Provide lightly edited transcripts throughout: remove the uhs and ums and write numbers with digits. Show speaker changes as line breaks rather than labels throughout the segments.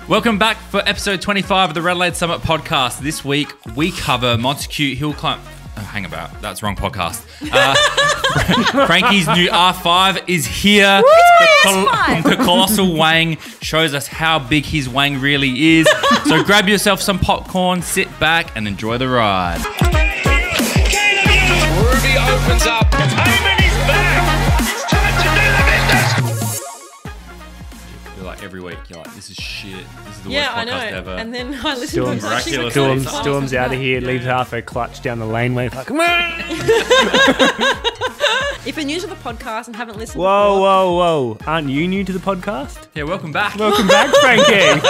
Welcome back for episode 25 of the RADelaide Summit podcast. This week, we cover Montecute Hill Climb. Oh, hang about. That's wrong podcast. Frankie's new R5 is here. The colossal Wang shows us how big his Wang really is. So grab yourself some popcorn, sit back, and enjoy the ride.
Ruby opens up. Heyman is back. It's time to do the business.
You're like every week, you're like, this is shit. This is the worst podcast ever.
And then I listen to
Storm's out of here, leaves half her clutch down the laneway. Like,
if you're new to the podcast and haven't listened
Whoa. Aren't you new to the podcast?
Yeah, welcome back.
Welcome back, Frankie.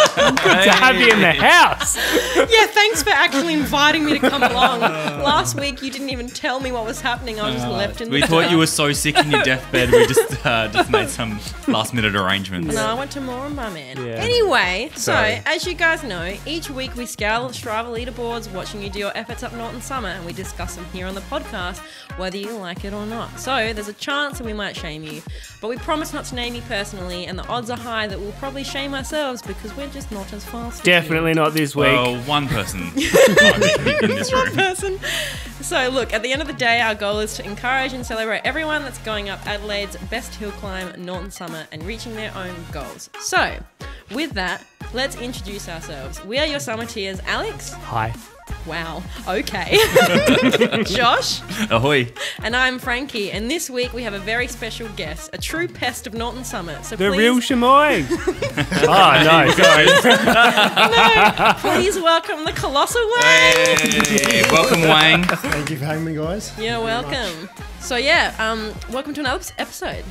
Good to have you in the house.
Yeah, thanks for actually inviting me to come along. Last week, you didn't even tell me what was happening. I was just left in the
We thought you were so sick in your deathbed, we just made some last-minute arrangements.
No, I went to Moranbah, man.
Yeah.
Anyway,
Sorry.
so as you guys know, each week we scour the Strava leaderboards, watching you do your efforts up north in summer, and we discuss them here on the podcast, whether you like it or not. So there's a chance that we might shame you, but we promise not to name you personally, and the odds are high that we'll probably shame ourselves because we're just not as fast.
Definitely not this week.
Well, one person might be in this room.
Person. So look, at the end of the day, our goal is to encourage and celebrate everyone that's going up Adelaide's best hill climb, Northern Summer, and reaching their own goals. So, with that, let's introduce ourselves. We are your summiters, Alex.
Hi.
Wow. Okay. Josh.
Ahoy.
And I'm Frankie. And this week we have a very special guest, a true pest of Norton Summit. So
The
please,
real Chamoy. Oh, no, sorry.
no, please welcome the colossal Wang.
Hey, welcome, Wang.
Thank you for having me, guys.
You're welcome. So yeah, welcome to another episode.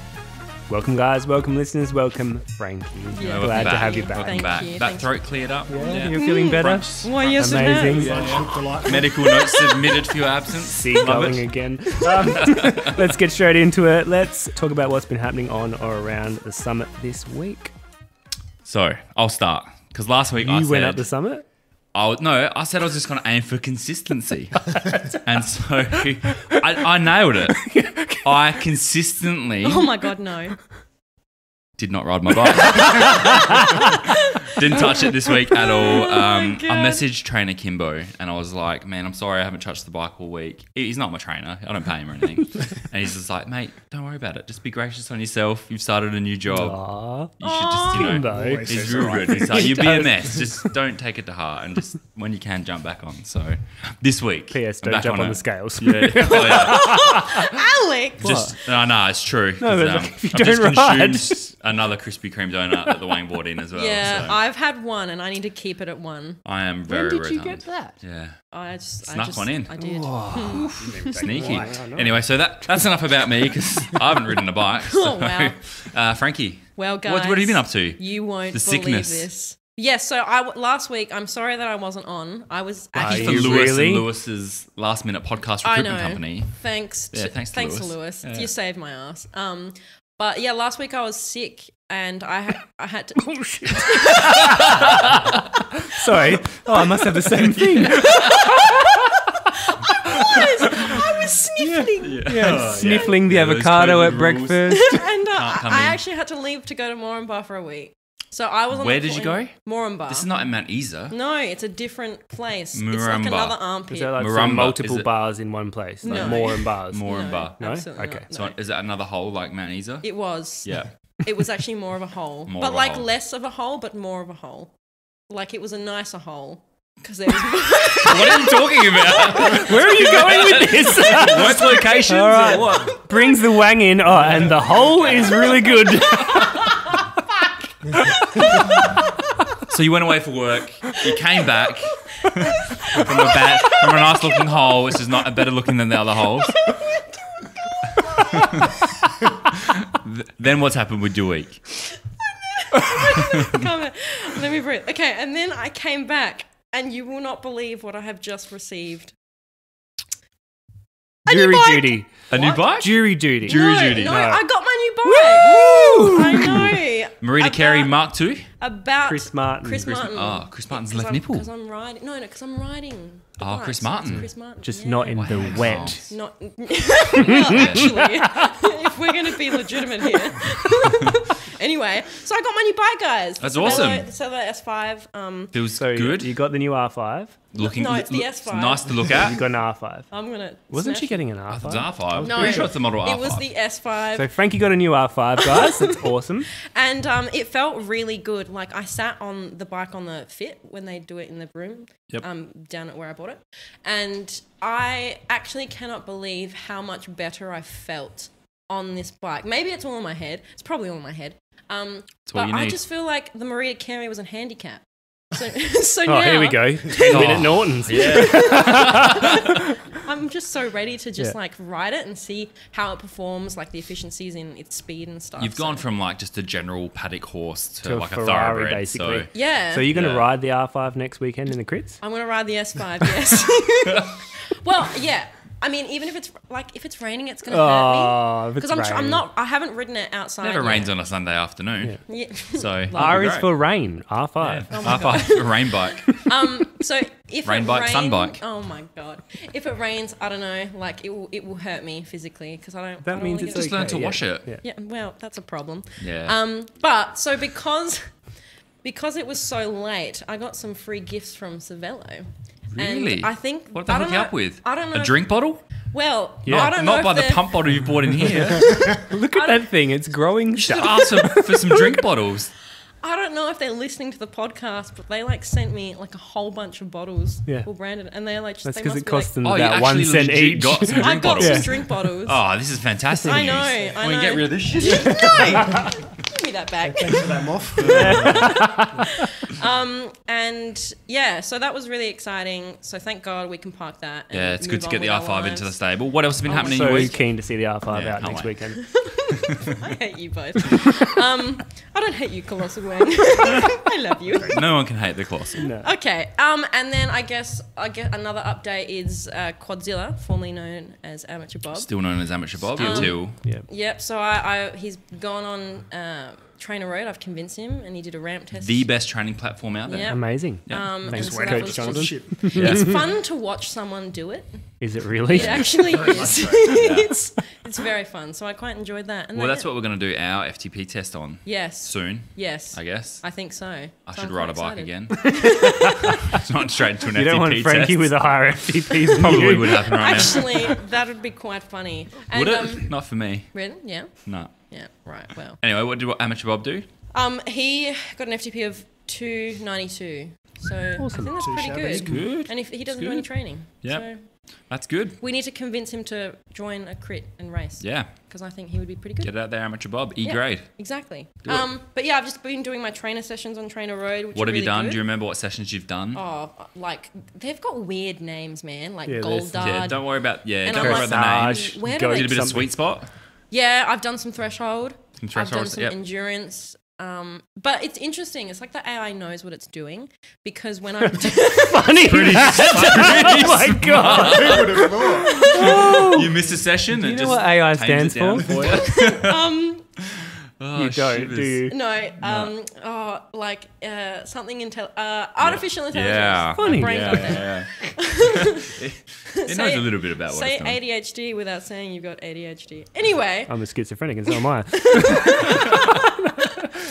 Welcome, guys. Welcome, listeners. Welcome, Frankie.
Yeah.
Glad
Welcome
to have you
back.
back.
Welcome
Thank
back.
you,
That
thank
throat cleared up.
Yeah, you're feeling better?
Why, yes,
Amazing.
it has.
Yeah.
Medical notes submitted for your absence.
See,
Love
going
it.
again. Let's get straight into it. Let's talk about what's been happening on or around the summit this week.
So, I'll start. Because last week I
You
said...
went up the summit?
I said I was just going to aim for consistency. And so I nailed it. I consistently
Oh my God, no.
did not ride my bike. Didn't touch it this week at all. I
God.
messaged trainer Kimbo and I was like, man, I'm sorry I haven't touched the bike all week. He's not my trainer. I don't pay him or anything. And he's just like, mate, don't worry about it. Just be gracious on yourself. You've started a new job.
Aw.
You should just,
Kimbo.
he's real good. He's like, you'll be a mess. Just don't take it to heart and just when you can jump back on. So this week.
P.S.
I'm
Don't
back
jump on
it.
the scales.
Yeah. Oh, yeah.
Alex!
Just no, it's true.
No,
'Cause,
but like, if you
I've just
don't ride.
consumed another Krispy Kreme donut that the Wang brought in as well.
Yeah,
so
I've had one and I need to keep it at one.
I am very
When did you
rotund.
get that?
Yeah,
I just
Snuck one in.
I did.
sneaky.
Wow, no.
Anyway, so that's enough about me because I haven't ridden a bike. So,
Oh, wow.
Frankie,
Well, guys,
what have you been up to?
You won't
The
believe
sickness.
this. Yes, so last week, I'm sorry that I wasn't on. I was
For
actually...
you
Lewis
really?
and Lewis's last minute podcast
I
recruitment
know.
company.
Thanks to,
Yeah, thanks to Lewis.
Lewis.
Yeah.
You saved my ass. But yeah, last week I was sick and I had to...
Oh, shit. Sorry. Oh, I must have the same thing.
I was sniffling.
Yeah, sniffling the
Yeah, those
avocado
COVID
at
rules.
breakfast.
And
Can't come
I
in.
actually had to leave to go to Moranbah for a week. So I was on
Where
the
did you
plane-
go?
Moranbah.
This is not in Mount Isa.
No, it's a different place. It's like
Moranbah.
another
Is
armpit.
there like
Marumba,
some
is
multiple
it-
bars in one place? Like
No.
more and bars?
More and bar.
No?
Absolutely
Okay.
not.
So
No.
is that another hole like Mount Isa?
It was.
Yeah.
It was actually more of a hole.
More
but
of a
like
hole.
less of a hole, but more of a hole. Like it was a nicer hole. Because there was
What are you talking about?
Where are you going with this?
Work locations
All right.
or what?
Brings the Wang in. Oh, and the hole is really good.
So you went away for work. You came back from a nice looking hole, which is not better looking than the other holes. Then what's happened with your week?
Let me breathe. Okay, and then I came back, and you will not believe what I have just received.
Jury
bike.
duty.
A new bike?
Jury duty.
Jury duty.
No,
No.
I got my new bike. I know.
Marita Carey Mark II?
About
Chris Martin.
Chris Martin.
Oh, Chris Martin's left nipple.
Because I'm riding. No, because I'm riding. the
Oh,
bike,
Chris
so it's
Martin.
Chris Martin.
Just
yeah.
not in the
Wow.
wet.
Not. Well, actually, if we're going to be legitimate here. Anyway, so I got my new bike, guys.
That's
The
awesome.
The Cervelo S5.
Feels
So
good.
you got the new R5.
Looking,
No, it's the
it's
S5.
nice to look at.
You got an R5.
I'm gonna.
Wasn't
smash
she getting an
It's
R5?
R5.
No,
Pretty sure it's the model R5.
It was the S5.
So Frankie got a new R5, guys. That's awesome.
And it felt really good. Like I sat on the bike on the fit when they do it in the room,
Yep.
down at where I bought it, and I actually cannot believe how much better I felt on this bike. Maybe it's all in my head. It's probably all in my head.
all
But
you
I
need.
just feel like the Maria Carey was a handicap. So
Oh,
now
here we go. 10-minute Nortons.
Yeah.
I'm just so ready to just
Yeah.
like ride it and see how it performs, like the efficiencies in its speed and stuff.
You've gone
So-
from like just a general paddock horse to
To a
like a
Ferrari,
thoroughbred.
basically.
So
yeah.
So you're going to
Yeah.
ride the R5 next weekend in the crits?
I'm gonna ride the S5. Yes. Well, yeah. I mean, even if it's raining, it's gonna hurt
Oh, if
me
it's
because
raining.
I haven't ridden it outside.
never
yet.
rains on a Sunday afternoon.
Yeah.
So
R is
great.
for rain. R5.
R5 a rain bike.
So if
Rain
it
bike,
rain,
sun bike.
Oh my god! If it rains, I don't know. Like it will hurt me physically because I don't. I
That
don't
means
wanna
it's
get
Just learn to
okay,
wash
yeah,
it.
Yeah.
Yeah, well, that's a problem.
Yeah.
But so because it was so late, I got some free gifts from Cervelo.
Really?
And I think
What did
I
they
don't
hook you
know-
up with?
I don't know.
A drink bottle?
Well,
Yeah.
I don't know
Not
if
by the
they're-
pump bottle you bought in here.
Look at that thing. It's growing.
Just ask for some drink bottles.
I don't know if they're listening to the podcast, but they like sent me like a whole bunch of bottles,
Yeah.
all branded, and they're like, just,
That's
they
because
must
it
be
costs
like,
them
Oh, you
about 1
actually
cent
legit
each.
got some
I
drink
got
bottles.
some drink bottles.
Oh, this is fantastic
I
news.
know, I
We can
know.
get rid of this shit.
Give me that back.
Thanks for that, Moff.
And yeah, so that was really exciting. So thank God we can park that. And
Yeah, it's good
move
to
on
get the
with our
R5 into the
lives.
stable. What else has been happening
So
your week?
keen to see the R5
Yeah,
out
can't
next
wait.
weekend.
I hate you both. I don't hate you, Colossal Wang. I love you.
No one can hate the Colossal.
No.
Okay. And then I guess another update is Quadzilla, formerly known as Amateur Bob.
Still known as Amateur Bob until
Yeah.
Yep. So he's gone on Trainer Road. I've convinced him, and he did a ramp test.
the best training platform out there.
Yeah.
Amazing.
and
Thanks,
so that
Coach
was
Jonathan.
Shit.
It's fun to watch someone do it.
Is it really?
It actually is. It's very fun. So I quite enjoyed that. And
Well,
then-
that's what we're going to do our FTP test on
Yes.
soon,
Yes.
I guess.
I think so.
I
So
should
I'm
ride a
quite
bike
excited.
again. It's not straight into an
You
FTP
don't want Frankie
test.
with a higher FTP than
Probably
you.
would happen right
Actually, that would be quite funny.
now.
And,
Would it? Not for me.
Really? Yeah.
No.
Yeah. Right. Well.
Anyway, what did Amateur Bob do?
He got an FTP of 292. So
Awesome.
I think that's
Too
pretty
shabby.
good.
That's
good.
And if he doesn't
That's
do any
good.
training.
Yep.
So
That's good.
we need to convince him to join a crit and race.
Yeah.
Because I think he would be pretty good.
Get out there, Amateur Bob. E
Yeah,
grade.
Exactly.
Do it.
But yeah, I've just been doing my trainer sessions on Trainer Road. Which
What
are
have you
really
done?
Good.
Do you remember what sessions you've done?
Oh, like they've got weird names, man. Like
Yeah,
Gold
there's-
Dard.
Yeah, don't worry about
And
don't
I'm
worry
like,
about the names.
Massage,
Where do
go
they-
Did a bit of
something.
sweet spot.
Yeah, I've done some threshold.
Some
I've done
thresholds.
some
Yep.
endurance. But it's interesting. It's like the AI knows what it's doing because when I'm
Funny. Oh my god.
Who would have thought?
You missed a session.
Do you
and
know
just
what AI
tames
stands
it down
for?
you. Oh,
You don't,
shivers.
do you?
no, something artificial intelligence.
Yeah.
My
Funny.
brain
Yeah,
got there.
yeah. It knows
Say-
a little bit about what
Say
it's doing.
ADHD without saying you've got ADHD. Anyway,
I'm a schizophrenic and so am I.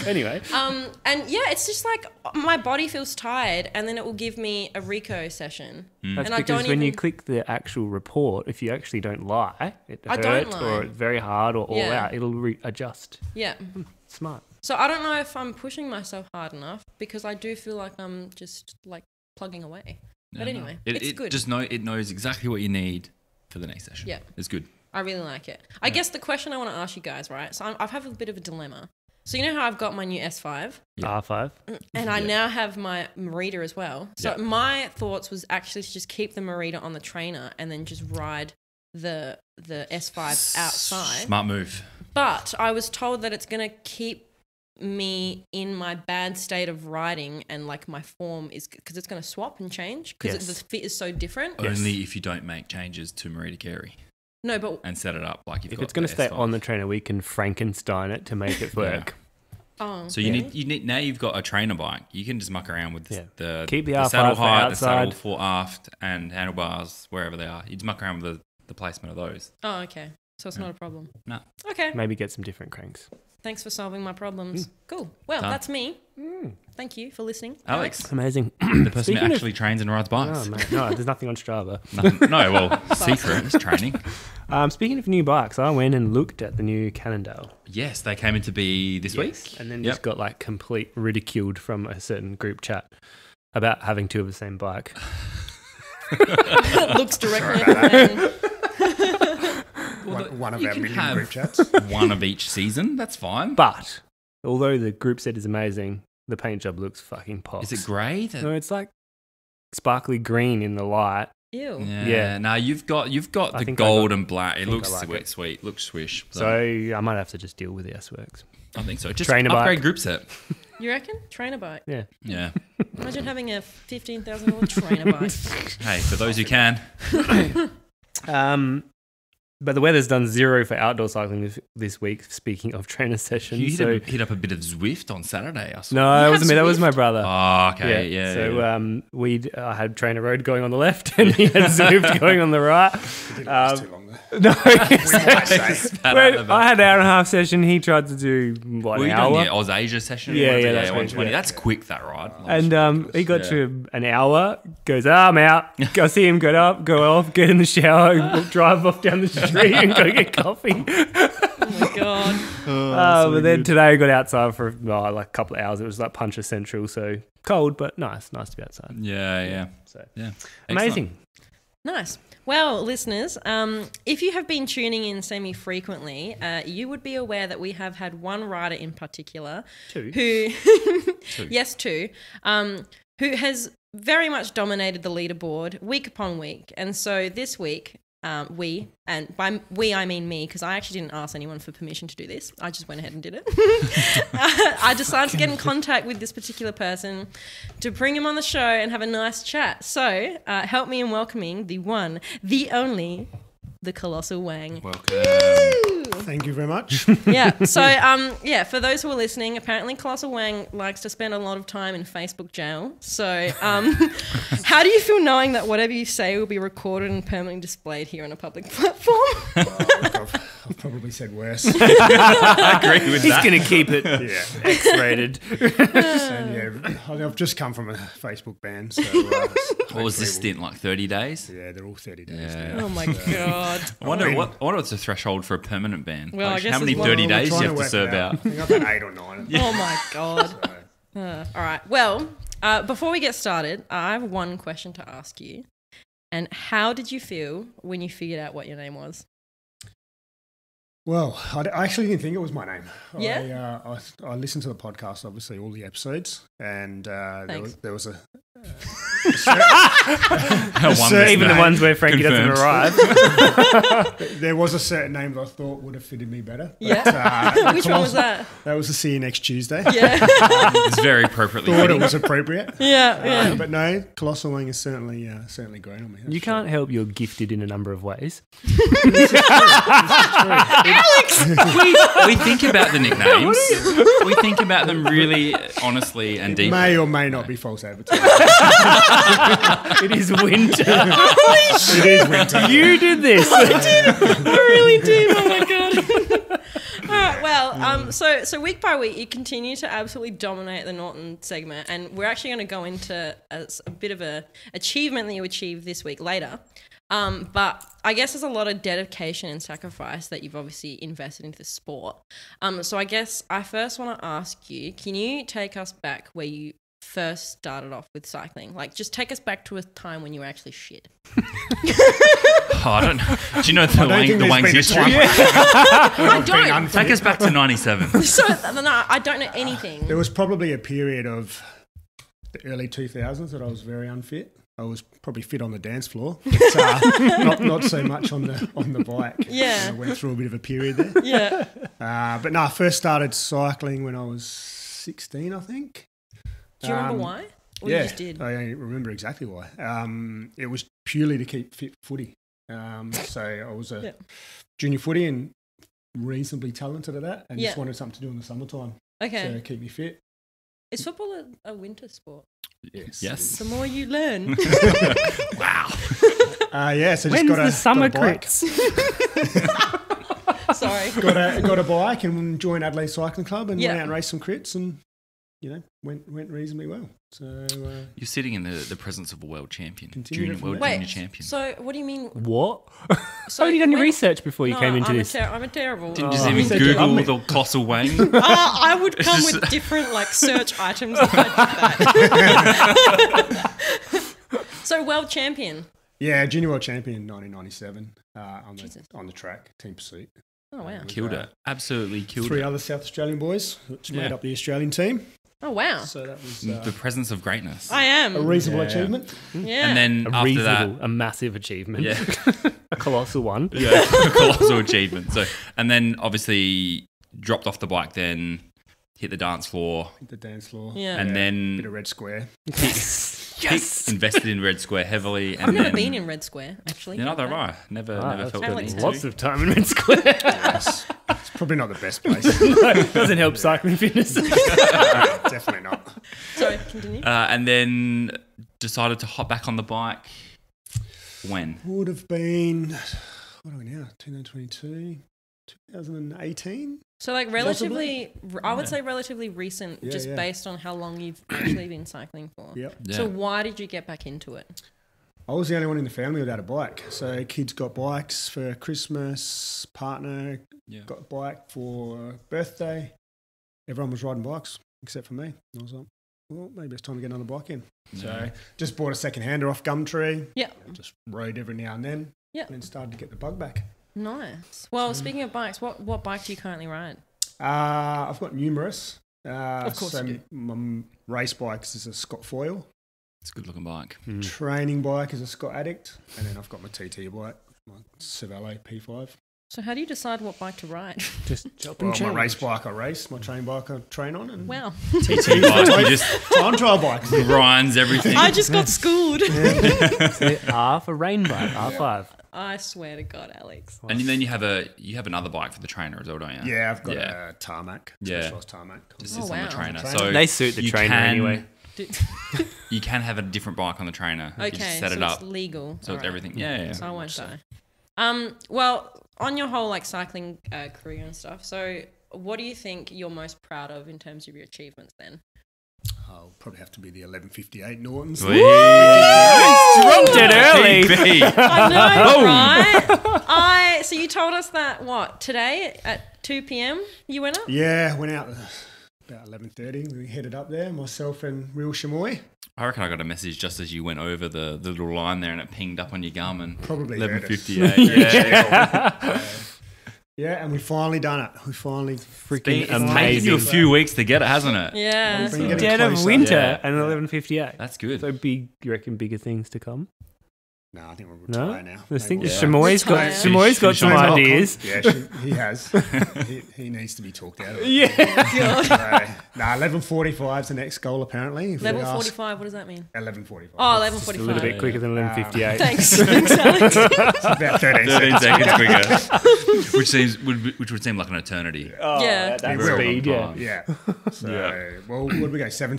Anyway.
and yeah, it's just like my body feels tired, and then it will give me a Rico session.
That's
and I
because
don't
when you
even-
click the actual report, if you actually don't lie, it
I don't
hurts
lie.
or it's very hard or all
Yeah.
out, it'll adjust.
Yeah.
Smart.
So I don't know if I'm pushing myself hard enough because I do feel like I'm just like plugging away. But
No,
anyway,
no.
it's
it
good.
Just it knows exactly what you need for the next session.
Yeah.
It's good.
I really like it. I guess the question I want to ask you guys, right? So I've had a bit of a dilemma. So you know how I've got my new S5
Yeah.
R5.
and I
Yeah.
now have my Merida as well. So
Yeah.
my thoughts was actually to just keep the Merida on the trainer and then just ride the S5 outside.
Smart move.
But I was told that it's going to keep me in my bad state of riding and like my form is because it's going to swap and change because
Yes.
the fit is so different.
Yes.
Only if you don't make changes to Merida Carey
No, but
and set it up like you've
If
got
it's going to
the
stay
S5.
on the trainer, we can Frankenstein it to make it work.
So you
really?
need now you've got a trainer bike. You can just muck around with
Yeah.
the
Keep the
saddle
R5 for
height, the saddle
outside.
fore aft, and handlebars wherever they are. You just muck around with the placement of those.
Oh, okay. So it's not a problem.
No.
Okay.
Maybe get some different cranks.
Thanks for solving my problems. Cool. Well,
Done.
that's me. Thank you for listening.
Alex,
Amazing.
the person
Speaking
who
of-
actually trains and rides bikes.
Oh, mate. No, there's nothing on Strava.
No, well, secret is training.
Speaking of new bikes, I went and looked at the new Cannondale.
Yes, they came into be this week.
And then
Yep.
just got like complete ridiculed from a certain group chat about having two of the same bike.
Looks directly at the
One of
you
our
can
million
have
group chats.
one of each season. That's fine.
But although the group set is amazing, the paint job looks fucking pops.
Is it grey?
No, it's like sparkly green in the light.
Ew.
Yeah.
No, you've got
I
the
think
gold
I
and black. It
think
looks
I like
sweet,
it.
sweet. Looks swish.
So I might have to just deal with the S-Works.
I think so. Just
Trainer
upgrade
bike.
group set.
You reckon? Trainer bike.
Yeah.
Yeah.
Imagine having a $15,000 trainer bike.
Hey, for those who can.
But the weather's done zero for outdoor cycling this week, speaking of trainer sessions.
You
so
hit up a bit of Zwift on Saturday. I saw.
no, that
have
wasn't me. That was
Zwift?
my brother.
Oh, okay. Yeah.
So
yeah.
I had Trainer Road going on the left, and he had Zwift going on the right.
Didn't last too long there.
No,
Spat out of
I
it.
had an hour and a half session. He tried to do
Were
an
you
hour.
doing the Oz Asia session?
Yeah,
yeah,
that's
120.
right, yeah.
That's quick, that ride.
And he got
Yeah.
to an hour, goes, I'm out. Go see him go off, get in the shower, drive off down the street and go get coffee.
Oh my God.
But then today I got outside for like a couple of hours. It was like Puncher Central, so cold, but nice to be outside.
Yeah.
So
Yeah.
amazing.
Nice. Well, listeners, if you have been tuning in semi-frequently, you would be aware that we have had one rider in particular
Two.
who, yes, two, who has very much dominated the leaderboard week upon week. And so this week, we, and by we I mean me, because I actually didn't ask anyone for permission to do this. I just went ahead and did it. I decided to get in contact with this particular person to bring him on the show and have a nice chat. So help me in welcoming the one, the only, the Colossal Wang.
Welcome.
Thank you very much.
Yeah. So, for those who are listening, apparently Colossal Wang likes to spend a lot of time in Facebook jail. So, how do you feel knowing that whatever you say will be recorded and permanently displayed here on a public platform?
I've probably said worse.
I agree with
He's
that.
going to keep it
Yeah.
X-rated.
And I've just come from a Facebook ban. So,
What was this stint, like 30 days?
Yeah, they're all 30 days
Yeah.
Oh
now.
my God.
I wonder what's the threshold for a permanent ban?
Well, I guess
how many
it's one-
30
We're
days
trying
you have to
work
serve
it
out?
I think I've had 8 or 9.
Oh my God.
So,
All right. Well, before we get started, I have one question to ask you. And how did you feel when you figured out what your name was?
well, I actually didn't think it was my name.
Yeah?
I listened to the podcast, obviously, all the episodes, and
Thanks.
there was a
One
Even the
name.
ones where Frankie
Confirmed.
doesn't arrive.
there was a certain name that I thought would have fitted me better. But,
Yeah. Which one was that?
That was the See You Next Tuesday.
Yeah.
It's very appropriately
Thought it
fitting.
was appropriate.
Yeah.
But no, Colossal Wang is certainly grown on me. that's
You
for
can't help you're gifted in a number of ways.
We think about the nicknames. We think about them really honestly and
sure.
deeply.
May or may not be false advertising.
It is winter.
It is winter.
You did this.
I really did. Oh my God. All right. Well, so week by week, you continue to absolutely dominate the Norton segment, and we're actually going to go into a bit of a achievement that you achieved this week later. But I guess there's a lot of dedication and sacrifice that you've obviously invested into the sport. So I guess I first want to ask you, can you take us back where you first started off with cycling? Like, just take us back to a time when you were actually shit.
Oh, I don't know. Do you know the
think there's
Wang's
been a
history?
time
I don't.
unfit.
Take us back to 97.
So no, I don't know anything.
There was probably a period of the early 2000s that I was very unfit. I was probably fit on the dance floor, but not so much on the bike.
Yeah.
I went through a bit of a period there.
Yeah.
But no, I first started cycling when I was 16, I think.
Do you remember why? Or
yeah,
you just did?
I remember exactly why. It was purely to keep fit footy. So I was a junior footy and reasonably talented at that, and just wanted something to do in the summertime
Okay.
to keep me fit.
Is football a winter sport?
Yes.
The more you learn.
Wow.
So just
When's
got
the summer
got a bike.
crits?
Sorry.
got a bike and joined Adelaide Cycling Club and
Yeah.
went out and raced some crits and went reasonably well. So
You're sitting in the presence of a world champion,
Continue
junior
from
world
there.
junior champion.
So what do you mean?
What?
So
Have you done your
when-
research before you
No,
came into
I'm
this?
I'm a terrible.
Didn't just
Oh.
even
You said you love
Google
me.
the colossal Wang.
I would come
just-
with different search items if I did that. So world champion.
yeah, junior world champion in 1997
Jesus.
on the track, team pursuit.
Oh wow.
Killed it. Absolutely killed
Three
it.
other South Australian boys, which
Yeah.
made up the Australian team.
Oh wow.
So that was
The presence of greatness.
I am.
a reasonable
Yeah.
achievement.
Yeah.
And then
A
after
reasonable,
that,
a massive achievement.
yeah,
A colossal one.
yeah, colossal achievement. So, and then obviously dropped off the bike, then hit the dance floor,
Hit the dance floor.
Yeah.
and
Bit
then
of red square.
invested in Red Square heavily. And
I've never
then,
been in Red Square actually.
Yeah, neither have I. Never
That's
felt
I'd
the
like
need
to.
to.
Lots of time in Red Square.
Yes. It's probably not the best place.
Doesn't help cycling fitness.
Definitely not.
Sorry, continue.
And then decided to hop back on the bike. When?
Would have been, what are we now? 2022, 2018?
So like relatively, I would
Yeah.
say relatively recent,
Yeah,
just
yeah.
based on how long you've actually been cycling for.
Yep.
Yeah.
So why did you get back into it?
I was the only one in the family without a bike. So kids got bikes for Christmas, partner
Yeah.
got a bike for birthday. Everyone was riding bikes except for me. I was like, well, maybe it's time to get another bike in. So
Yeah.
just bought a second hander off Gumtree.
Yeah.
Just rode every now and then.
Yeah.
And then started to get the bug back.
Nice. Well, speaking of bikes, what bike do you currently ride?
I've got numerous.
Of course
so
you do.
my race bikes is a Scott Foil.
It's a good looking bike.
Training bike is a Scott Addict. And then I've got my TT bike, my Cervelo P5.
So how do you decide what bike to ride?
Just chop
Well,
and
my
change.
race bike I race, my training bike I train on, and
Wow.
TT
Bike,
for
you just
time trial bikes.
grinds everything.
I just got schooled.
R for rain bike, R5.
I swear to God, Alex.
And then you have another bike for the trainer as well, don't you?
Yeah, I've got
Yeah.
a tarmac,
Yeah.
specialised tarmac.
Just
Oh,
sits on the
wow.
trainer.
Trainer.
So
They suit the
you
trainer anyway.
You can have a different bike on the trainer. You
Okay,
just set
so
it up.
it's legal.
So it's
Alright.
everything. Yeah.
So I won't die. Well, on your whole cycling career and stuff. So, what do you think you're most proud of in terms of your achievements? Then
I'll probably have to be the 11:58 Nortons.
Sweet.
Dropped it early.
PB.
I know, right? So you told us that today at 2 p.m. you went up.
Yeah, went out about 11:30. We headed up there, myself and Real Shamoy.
I reckon I got a message just as you went over the little line there and it pinged up on your Garmin.
Probably heard us.
11:58. Yeah.
Yeah, and we finally done it. We finally
Freaking
It's taken you a
amazing.
few weeks to get it, hasn't it?
Yeah.
We've been getting
Dead of
closer.
winter
Yeah.
and 11:58.
That's good.
So big, you reckon bigger things to come?
No, I think we'll
No?
retire now.
I think
Maybe
Yeah.
Chamoy's got
Retire.
Chamoy's got some
Finish
we'll-
ideas.
Yeah, he has. he needs to be talked out of it.
Yeah.
So, 11:45 is the next goal apparently. If we
Level
ask-
45. What does that mean?
11:45.
Oh,
Just a
11:45.
little bit quicker than 11:58.
Thanks, Alex.
About 13
13
seconds.
seconds quicker, which would seem like an eternity.
Yeah.
That
We will.
speed, yeah.
Yeah. So,
Yeah.
well, what did we go? 7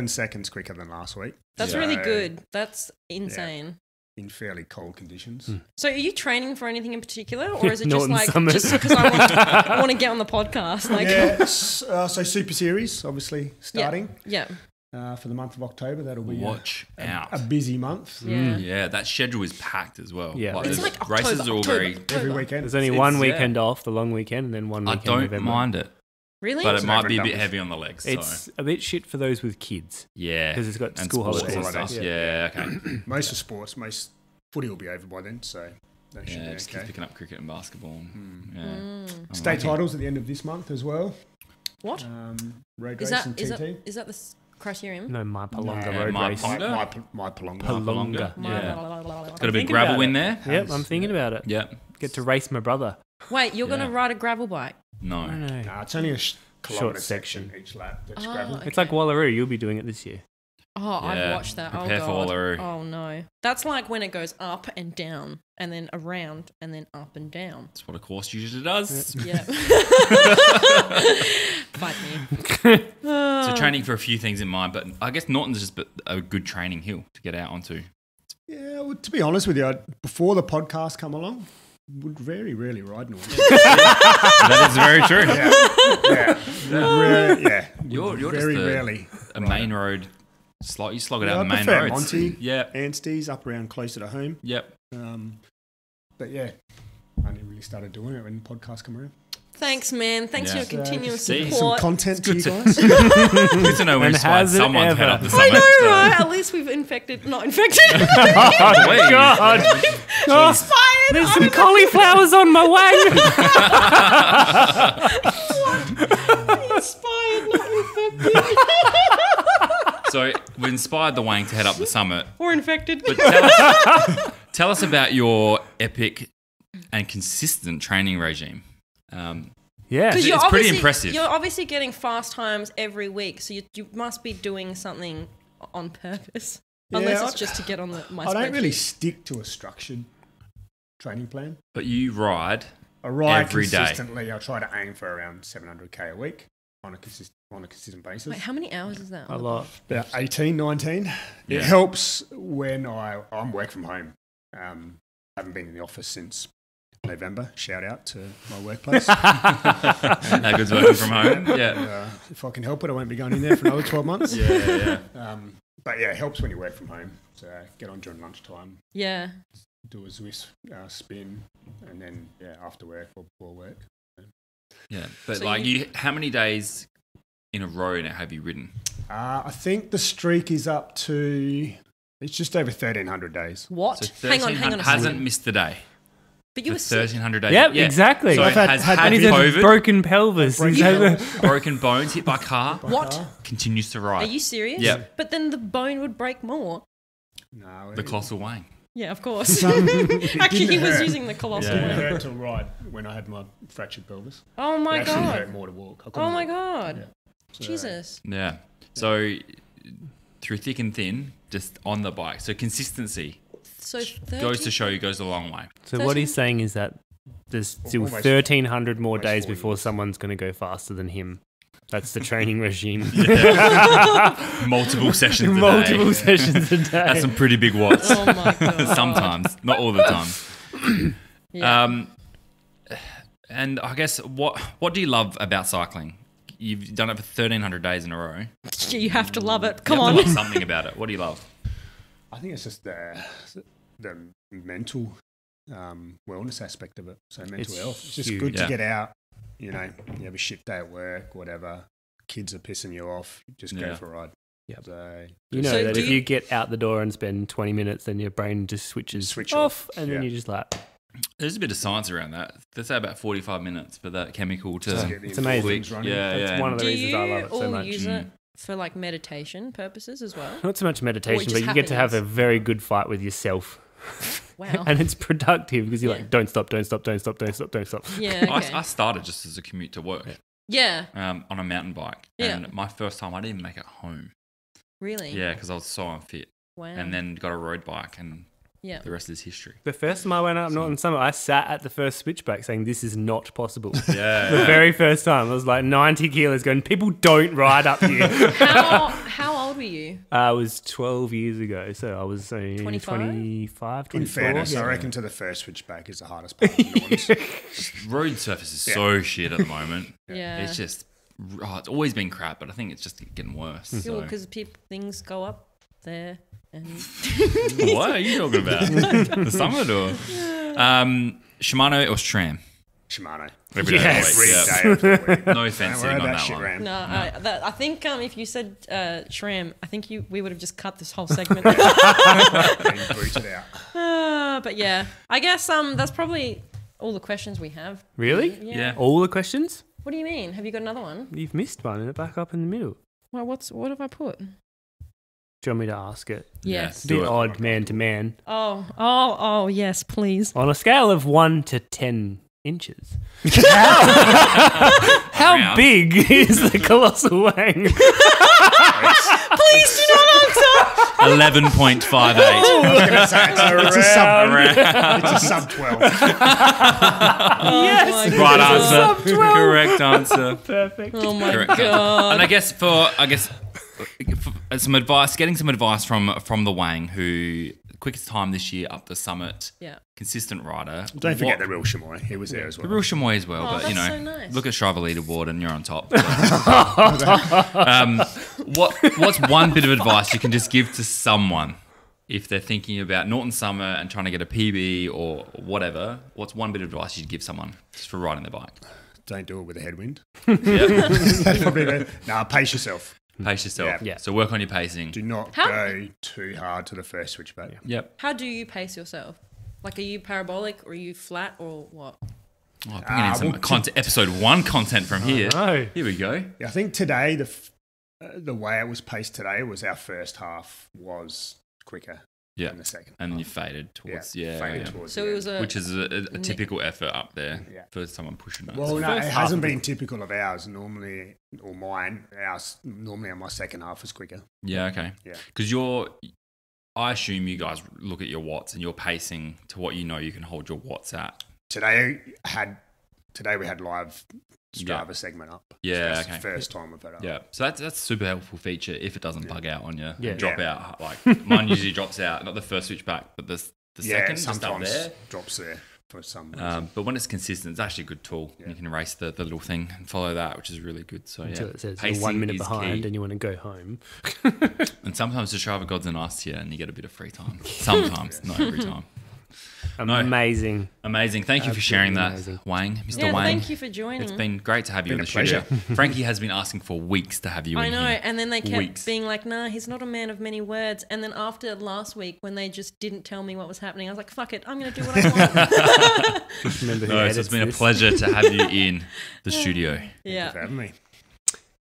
seconds quicker than last week.
That's
Yeah.
really good. That's insane.
In fairly cold conditions.
So, are you training for anything in particular, or is it just
Norton
like
Summit.
just because I want to get on the podcast? Like,
Yeah, so Super Series, obviously, starting
yeah,
for the month of October. That'll be
Watch out.
a busy month.
yeah.
Yeah, that schedule is packed as well.
Yeah.
It's
there's-
like
races
October,
are all very.
October.
Every weekend.
There's only
It's-
one
yeah.
weekend off, the long weekend, and then one
I
weekend
don't
November.
mind it,
Really?
but it might be a
November.
bit heavy on the legs.
It's
So.
a bit shit for those with kids.
Yeah,
'Cause it's got
and
school
sports
holidays.
and stuff.
Yeah.
Yeah, okay.
Most of sports, most footy will be over by then, so that should
Yeah,
be
just keep
okay.
picking up cricket and basketball. Yeah.
Mm.
I'm
State
liking-
titles at the end of this month as well.
What
Road
is
race
that?
and
Is
TT.
that is that the criterium?
No, my Palonga
No,
road
my
race.
Palonga.
My Palonga.
Palonga.
Yeah.
Wait,
Got a big
thinking
gravel
about
win
it.
there.
Yep, I'm thinking about it.
Yep.
Get to race my brother.
you're gonna
Yeah.
ride a gravel bike?
No.
No.
Nah, it's only a kilometre
section.
section each lap. That's
Oh,
gravel.
okay.
It's like Wallaroo. You'll be doing it this year.
Oh, I've
Yeah,
watched that.
prepare
Oh
for
god.
Wallaroo.
Oh no. That's like when it goes up and down, and then around, and then up and down.
That's what a course usually does.
Yeah. Fight me.
So training for a few things in mind, but I guess Norton's just a good training hill to get out onto.
Yeah, well, to be honest with you, before the podcast come along, would very rarely ride noise.
That is very true.
You're
You're
very
just
rarely
a main road. You slog it out
I
the main
prefer
roads.
Monty,
Yep.
Anstey's up around closer to home.
Yep.
But yeah, I only really started doing it when podcasts come around.
Thanks, man. Thanks for
Yeah.
your continuous
See, some
Some
support.
content to you
good
guys.
Good to know we
And
inspired
has it
someone to head
ever?
up the
I
summit.
know,
so-
right? At least we've not infected.
Oh,
Wait.
God. Oh,
Inspired.
there's some cauliflowers on my wang.
Inspired, not infected.
So we inspired the Wang to head up the summit.
Or infected.
But tell us about your epic and consistent training regime.
Yeah.
Because
It's pretty impressive.
You're obviously getting fast times every week, so you must be doing something on purpose. Unless
Yeah,
it's just to get on my
I don't
spreadsheet.
really stick to a structured training plan.
But you ride.
I ride
Every day.
consistently. I try to aim for around 700k a week on a consistent basis.
Wait, how many hours is that?
A lot.
About 18, 19.
Yeah.
It helps when I'm work from home. Haven't been in the office since November. Shout out to my workplace.
How good's working from home? Yeah.
If I can help it, I won't be going in there for another 12 months.
Yeah.
But yeah, it helps when you work from home. So get on during lunchtime,
Yeah.
do a Swiss spin, and then after work or before work.
Yeah. But
So
like how many days in a row now have you ridden?
I think the streak is up to, it's just over 1,300 days.
What?
So
Hang on a
1300
second.
hasn't missed a day.
But you
For
were sick.
1,300 days.
Yep,
Yeah.
exactly.
So
I've had-
has
had
And he's
had
had a
COVID,
broken pelvis.
Broken
He's had a-
pelvis.
broken bones, hit by car,
What?
continues to ride.
Are you serious?
Yep.
But then the bone would break more.
No,
The colossal Wang.
Yeah, of course.
It
Actually, he
didn't
was
hurt.
using the colossal
It
one.
hurt to ride when I had my fractured pelvis.
Oh
It
my
actually
god.
hurt more to walk. I
Oh
couldn't
my
walk.
god.
Yeah. So,
Jesus.
Yeah. So through thick and thin, just on the bike. So consistency
So 30,
goes to show you goes a long way.
So what he's saying is that there's still
Almost-
1,300 more
almost
days
4
before
years.
someone's going to go faster than him. That's the training regime.
Multiple sessions a day.
Multiple sessions a day.
That's some pretty big watts.
Oh my god.
Sometimes, not all the time.
Yeah.
And I guess what do you love about cycling? You've done it for 1,300 days in a row.
You have to love it. Come
You have
on.
to love something about it. What do you love?
I think it's just the mental wellness aspect of it. So mental
It's
health. It's just
huge.
good
Yeah.
to get out. You know, you have a shit day at work, whatever. Kids are pissing you off. Just go
Yeah.
for a ride.
Yep.
So
You know
So
that
do
if
you-
you get out the door and spend 20 minutes, then your brain just switches
Switch
off,
off.
and then
Yeah.
you're just like,
There's a bit of science around that. They say about 45 minutes for that chemical to
just get the
It's amazing.
endorphins running.
Yeah,
that's
yeah.
one of the
Do
reasons
you
I love it so
all
much.
use it for like meditation purposes as well?
Not so much meditation,
just
but you get to have a
happiness.
very good fight with yourself.
Wow.
And it's productive because you're
Yeah.
like, don't stop, don't stop, don't stop, don't stop, don't stop.
Yeah. Okay.
I started just as a commute to work
Yeah.
on a mountain bike.
Yeah.
And my first time, I didn't even make it home.
Really?
Yeah, because I was so unfit.
Wow.
And then got a road bike, and
yeah.
the rest is history.
The first time I went up Northern Summit, I sat at the first switchback saying, this is not possible.
Yeah.
The very first time, I was like 90 kilos going, people don't ride up here.
How old were you?
It was 12 years ago, so I was
25?
25, 24.
In fairness,
yeah.
I reckon to the first switchback is the hardest part. Of the ones.
Road surface is so shit at the moment.
Yeah.
It's just, it's always been crap, but I think it's just getting worse. So.
Because things go up there. And
What are you talking about? The summit or? Shimano or SRAM?
Shimano.
Every day
Yes.
of the week,
Every day of the week.
No offense
Don't worry
on
about
that
shit,
one.
Ram.
no, I think if you said SRAM, I think we would have just cut this whole segment.
Been booted out.
But yeah, I guess that's probably all the questions we have.
Really?
Yeah.
All the questions?
What do you mean? Have you got another one?
You've missed one and it back up in the middle.
Well, what have I put?
Do you want me to ask it?
Yes.
Do
Bit
it.
odd man to man.
Oh, yes, please.
On a scale of 1 to 10 inches, how
Round.
big is the colossal wang?
Please do not answer.
11.58.
It's a sub.
Around.
It's a sub 12.
Yes.
Right answer.
Sub 12.
Correct answer.
Perfect.
Oh my
Correct answer.
god.
And I guess for some advice, getting some advice from the Wang, who quickest time this year up the summit.
Yeah.
Consistent rider.
Don't forget the real Chamois. He was there as well.
The real Chamois as well,
Oh,
but you know,
that's so nice.
look at Strava leaderboard and you're on top. What's one bit of advice you can just give to someone if they're thinking about Norton Summer and trying to get a PB or whatever? What's one bit of advice you'd give someone just for riding their bike?
Don't do it with a headwind.
Yep.
That's probably pace yourself.
Pace yourself.
Yeah.
So work on your pacing.
Do not
How-
go too hard to the first switchback.
Yep.
How do you pace yourself? Like, are you parabolic or are you flat or what?
Oh, bringing in some
well,
content, episode 1 content from here.
know.
Here we go.
Yeah, I think today the way it was paced today was our first half was quicker
Yeah.
than the second.
And you faded towards,
faded towards
So
the
it was
end.
a
which is a typical effort up there
Yeah.
for someone pushing it.
Well, no,
first
it
half
hasn't
of
been typical of ours. Normally, or mine, normally on my second half is quicker.
Yeah, okay.
Yeah.
Because I assume you guys look at your watts and you're pacing to what you know you can hold your watts at.
Today we had live Strava
Yeah.
segment up.
Yeah,
That's
okay.
the first time we've had it up.
Yeah, so that's a super helpful feature if it doesn't bug out on you.
Yeah.
And drop
Yeah.
out. Like mine usually drops out, not the first switchback, but the
Yeah,
second just up
sometimes
there.
drops there for some reason.
But when it's consistent, it's actually a good tool. You can erase the little thing and follow that, which is really good. So
Until
yeah,
it says you're
pacing
1 minute
is
behind
key.
and you want to go home.
And sometimes the Strava gods are nice to you and you get a bit of free time. Sometimes, not every time.
Amazing.
Amazing. Thank you for sharing that,
amazing.
Wang, Mr.
Yeah,
Wang.
thank you for joining.
It's been great to have you in
Been
the
a pleasure.
studio. Frankie has been asking for weeks to have you
I
in
know,
here.
and then they kept
Weeks.
being like, nah, he's not a man of many words. And then after last week, when they just didn't tell me what was happening, I was like, fuck it, I'm going to do what I want.
Remember who
No, so
edits
it's been
this.
a pleasure to have you in the studio.
Thank you
Yeah.
for having me.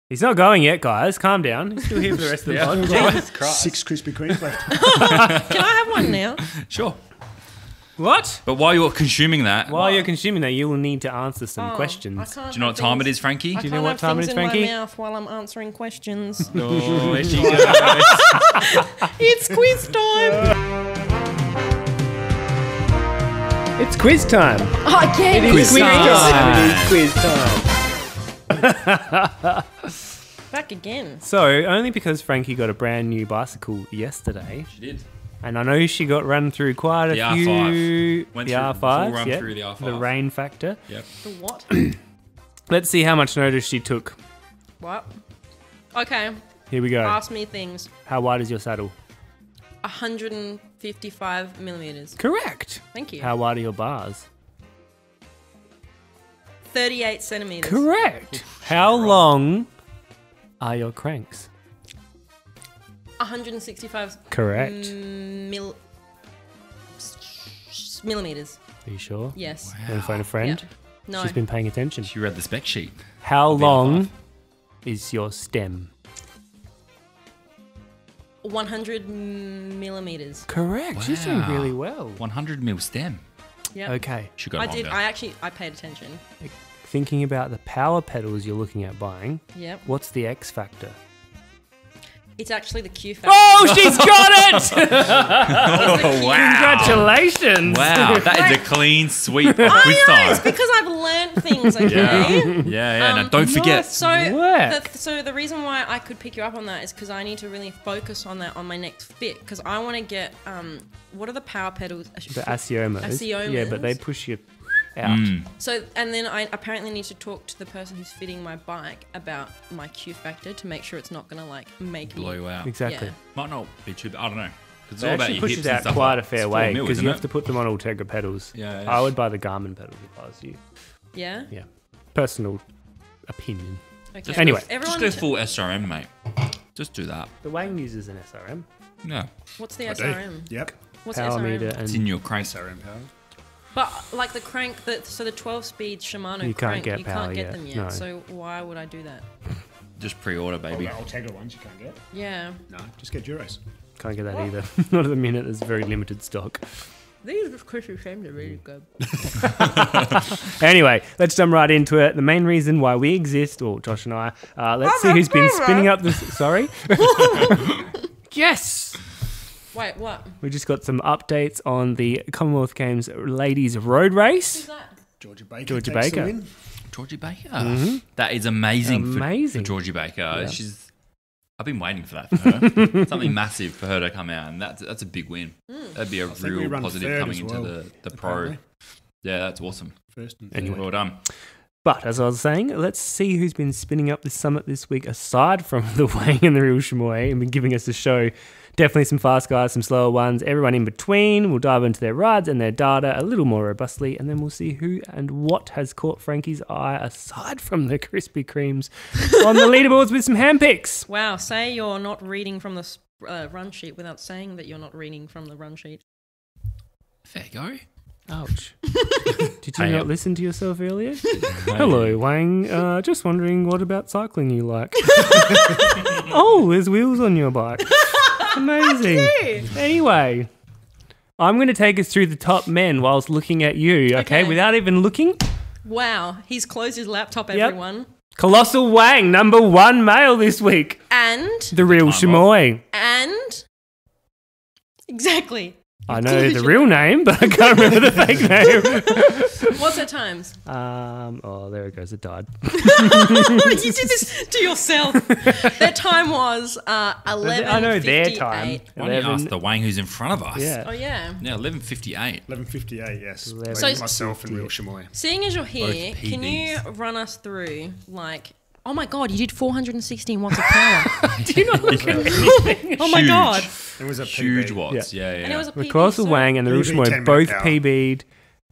He's not going yet, guys. Calm down. He's still here for the rest of the pod.
Jesus Christ.
6 Krispy Kremes left.
Can I have one now?
Sure.
What?
But while you're consuming that,
While you're consuming that, you will need to answer some
Oh, I
questions.
can't
do you know
have
what time it
things-
is, Frankie?
I
Do you
can't
know what
have
time it
things
is,
in
Frankie?
my mouth while I'm answering questions.
Oh, there she goes.
It's quiz time.
It's quiz time.
Again.
It is quiz
time.
time. It is quiz time.
Back again.
So, only because Frankie got a brand new bicycle yesterday,
She did.
and I know she got run through quite a
The
few.
R5. Went
The
through-
R5,
full run
yeah.
through the R5.
The rain factor.
Yep.
The what?
Let's see how much notice she took.
What? Okay.
Here we go.
Ask me things.
How wide is your saddle?
155 millimeters.
Correct.
Thank you.
How wide are your bars?
38 centimeters.
Correct. How long are your cranks?
165
Correct.
millimeters.
Are you sure?
Yes.
Want to phone a friend?
Yeah. No.
She's been paying attention.
She read the spec sheet.
How
I'll be
long
five.
is your stem?
100 millimeters.
Correct. She's doing
Wow.
really well.
100 mil stem.
Yeah.
Okay.
Should go
I
longer.
did. I paid attention.
Thinking about the power pedals you're looking at buying,
Yep.
what's the X factor?
It's actually the Q factor.
Oh, she's got it!
It's the Q-
Congratulations!
Wow, that is a clean sweep of quiz
I know,
time.
it's because I've learned things, okay?
Yeah. Now don't forget.
So
Work.
the reason why I could pick you up on that is because I need to really focus on that on my next fit because I want to get what are the power pedals?
The Asiomas.
Asiomas.
Yeah, but they push you out.
So and then I apparently need to talk to the person who's fitting my bike about my Q factor to make sure it's not gonna like make
Blow
me.
you out.
Exactly.
Yeah.
Might not be too. I don't know. 'Cause It's
It
all about
actually
your
pushes
hips and
out
stuff
quite
like-
a fair
it's 4
way
mil,
because
isn't
you
it?
have to put them on Ultegra pedals.
Yeah, yeah.
I would buy the Garmin pedals if I was you.
Yeah.
Yeah. Personal opinion.
Okay.
Anyway.
everyone.
Just go full SRM, mate. Just do that.
The Wang uses an SRM.
Yeah.
What's the
I do.
SRM?
Yep.
What's
Power
SRM?
meter
It's in
and
your crank.
SRM power.
But like the crank, so the 12-speed Shimano
You can't
crank,
get
you
power
can't get
yet,
them yet.
no.
So why would I do that?
Just pre-order, baby.
I'll take ones you can't get.
Yeah.
No, just get Duros.
can't get that either. Not at the minute. There's very limited stock.
These Krispy Kremes are really good.
Anyway, let's jump right into it. The main reason why we exist, or Josh and I, let's see who's been spinning up this. Sorry. Yes.
Wait, what?
We just got some updates on the Commonwealth Games ladies road race.
Who's that?
Georgia Baker.
Georgia
takes the
Baker.
win.
Georgie Baker. That is amazing,
Amazing.
For Georgie Baker.
Yeah.
She's I've been waiting for that for her. Something massive for her to come out, and that's a big win. That'd be a real positive coming into the pro.
apparently.
Yeah, that's awesome.
First and
Anyway.
Well done.
But as I was saying, let's see who's been spinning up this summit this week, aside from the Wang and the Real Chamois, and been giving us a show. Definitely some fast guys, some slower ones, everyone in between. We'll dive into their rides and their data a little more robustly, and then we'll see who and what has caught Frankie's eye, aside from the Krispy Kremes, on the leaderboards with some handpicks.
Wow, say you're not reading from the run sheet without saying that you're not reading from the run sheet.
There you go.
Ouch. Did you
Hey,
not listen to yourself earlier? Hello, Wang. Just wondering what about cycling you like? Oh, there's wheels on your bike. Amazing. Anyway, I'm going to take us through the top men whilst looking at you, okay? Without even looking.
Wow, he's closed his laptop,
Yep.
everyone.
Colossal Wang, number 1 male this week.
And
The Real Chamois.
exactly.
I know the real name, but I can't remember the fake name.
What's their times?
Oh, there it goes. It died.
You did this to yourself. Their time was 11:58.
I know their time.
Why don't you ask the Wang who's in front of us?
Yeah.
Oh yeah.
Yeah, 11:58.
11:58, yes.
So
Myself and Real Chamois.
Seeing as you're here,
Both
can you
PBs.
run us through like? Oh my god, you did 416 watts of power.
Do you not look at anything?
Oh my god.
It was a
Huge
PB.
watts. Yeah, yeah.
And it was a
The
PB,
Colossal
so-
Wang and the Real
PB,
Chamois
10
both
minute power.
PB'd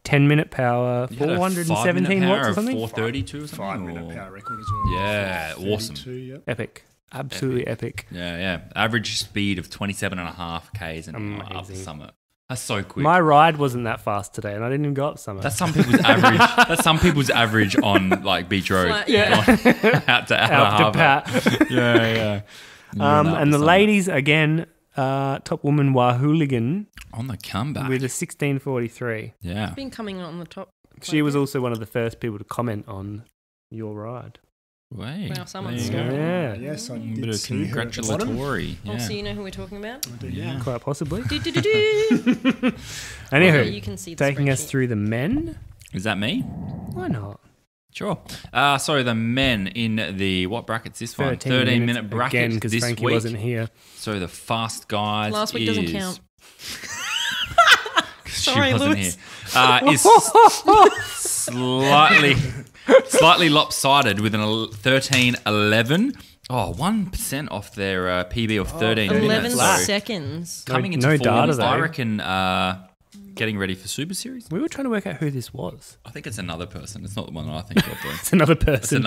10-minute power,
You had a
417
5-minute
watts
power
or
of
something.
432 or something.
5-minute
or-
power record as well.
Yeah, awesome.
32, yep.
Epic. Absolutely epic.
Yeah, yeah. Average speed of 27.5 k's and up the
Amazing.
summit. That's so quick.
My ride wasn't that fast today, and I didn't even go up summer.
That's some people's average. That's some people's average on like Beach Road.
Like, yeah.
out to
Out to
Harbour.
pat.
Yeah, yeah.
And the ladies, again, top woman Wahooligan
on the comeback.
with a 16:43.
Yeah.
Been coming on the top.
She was also one of the first people to comment on your ride.
Way.
Wow, someone's
There you go.
Yeah,
Yes, I
A bit
did
of
see her at the bottom.
congratulatory.
Oh,
Yeah.
so you know who we're talking about?
I did,
Yeah.
quite possibly.
Do-do-do-do.
Anywho,
Yeah, you can see the
taking us
spreadsheet.
through the men.
Is that me?
Why not?
Sure. So the men in the what bracket's this one?
13
minute bracket
again because
this
Frankie
week.
wasn't here.
So the fast guys.
Last week doesn't
is-
count.
She
Sorry,
wasn't
Lewis.
here. Is slightly lopsided with an 13.11. Oh, 1% off their PB of 13
11
minutes.
flat.
So
seconds.
coming
No
into
data,
form, I
though.
reckon getting ready for Super Series.
We were trying to work out who this was.
I think it's another person. It's not the one I think of. Though.
It's another
It's
person.